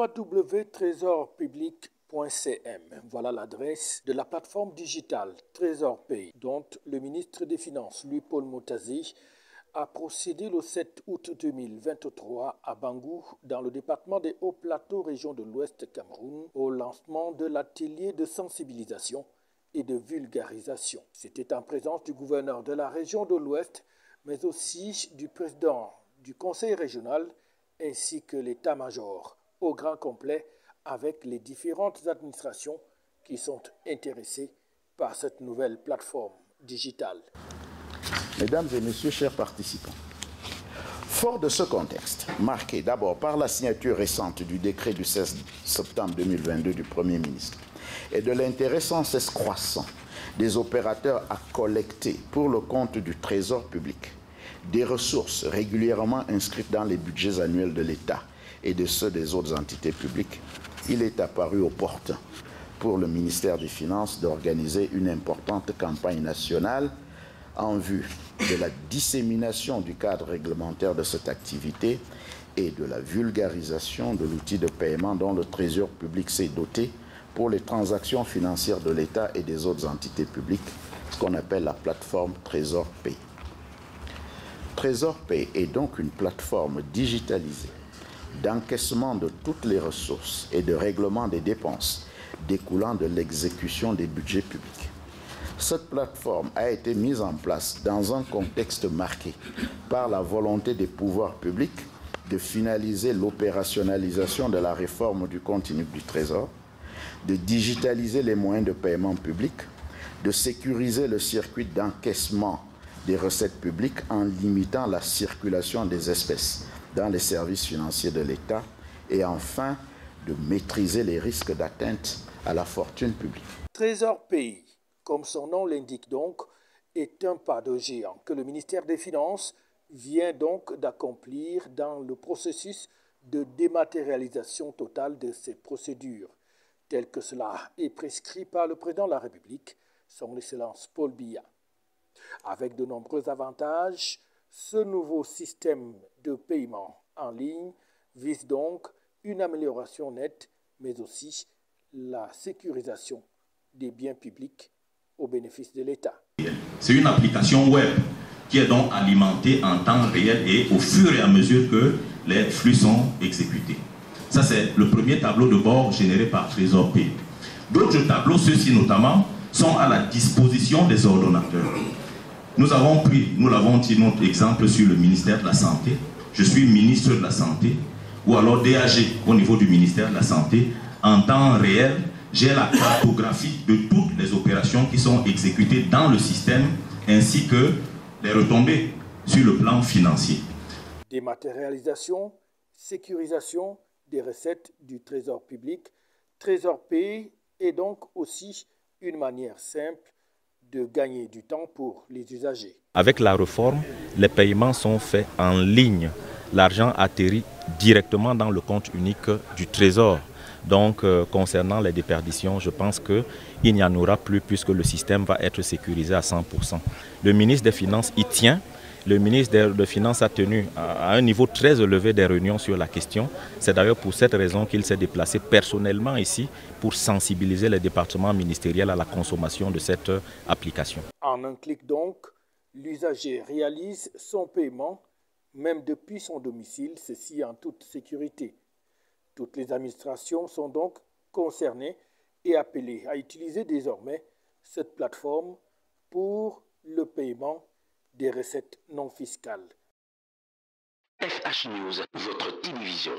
www.tresorpublic.cm. Voilà l'adresse de la plateforme digitale Trésor Pay, dont le ministre des Finances, Louis-Paul Moutazi, a procédé le 7 août 2023 à Bangou, dans le département des Hauts-Plateaux, région de l'Ouest Cameroun, au lancement de l'atelier de sensibilisation et de vulgarisation. C'était en présence du gouverneur de la région de l'Ouest, mais aussi du président du conseil régional, ainsi que l'état-major au grand complet, avec les différentes administrations qui sont intéressées par cette nouvelle plateforme digitale. Mesdames et messieurs, chers participants, fort de ce contexte, marqué d'abord par la signature récente du décret du 16 septembre 2022 du Premier ministre et de l'intérêt sans cesse croissant des opérateurs à collecter pour le compte du Trésor public des ressources régulièrement inscrites dans les budgets annuels de l'État et de ceux des autres entités publiques, il est apparu opportun pour le ministère des Finances d'organiser une importante campagne nationale en vue de la dissémination du cadre réglementaire de cette activité et de la vulgarisation de l'outil de paiement dont le Trésor public s'est doté pour les transactions financières de l'État et des autres entités publiques, ce qu'on appelle la plateforme Trésor Pay. Trésor Pay est donc une plateforme digitalisée d'encaissement de toutes les ressources et de règlement des dépenses découlant de l'exécution des budgets publics. Cette plateforme a été mise en place dans un contexte marqué par la volonté des pouvoirs publics de finaliser l'opérationnalisation de la réforme du compte unique du Trésor, de digitaliser les moyens de paiement public, de sécuriser le circuit d'encaissement des recettes publiques en limitant la circulation des espèces dans les services financiers de l'État et enfin de maîtriser les risques d'atteinte à la fortune publique. Trésor Pays, comme son nom l'indique donc, est un pas de géant que le ministère des Finances vient donc d'accomplir dans le processus de dématérialisation totale de ces procédures, tel que cela est prescrit par le président de la République, son Excellence Paul Biya. Avec de nombreux avantages, ce nouveau système de paiement en ligne vise donc une amélioration nette, mais aussi la sécurisation des biens publics au bénéfice de l'État. C'est une application web qui est donc alimentée en temps réel et au fur et à mesure que les flux sont exécutés. Ça, c'est le premier tableau de bord généré par Trésor Pay. D'autres tableaux, ceux-ci notamment, sont à la disposition des ordonnateurs. Nous l'avons dit, notre exemple sur le ministère de la Santé. Je suis ministre de la Santé, ou alors DAG au niveau du ministère de la Santé. En temps réel, j'ai la cartographie de toutes les opérations qui sont exécutées dans le système, ainsi que les retombées sur le plan financier. Dématérialisation, sécurisation des recettes du Trésor public, Trésor Pay est donc aussi une manière simple de gagner du temps pour les usagers. Avec la réforme, les paiements sont faits en ligne. L'argent atterrit directement dans le compte unique du Trésor. Donc, concernant les déperditions, je pense qu'il n'y en aura plus puisque le système va être sécurisé à 100%. Le ministre des Finances y tient. Le ministre des Finances a tenu à un niveau très élevé des réunions sur la question. C'est d'ailleurs pour cette raison qu'il s'est déplacé personnellement ici pour sensibiliser les départements ministériels à la consommation de cette application. En un clic donc, l'usager réalise son paiement même depuis son domicile, ceci en toute sécurité. Toutes les administrations sont donc concernées et appelées à utiliser désormais cette plateforme pour le paiement des recettes non fiscales. FH News, votre télévision.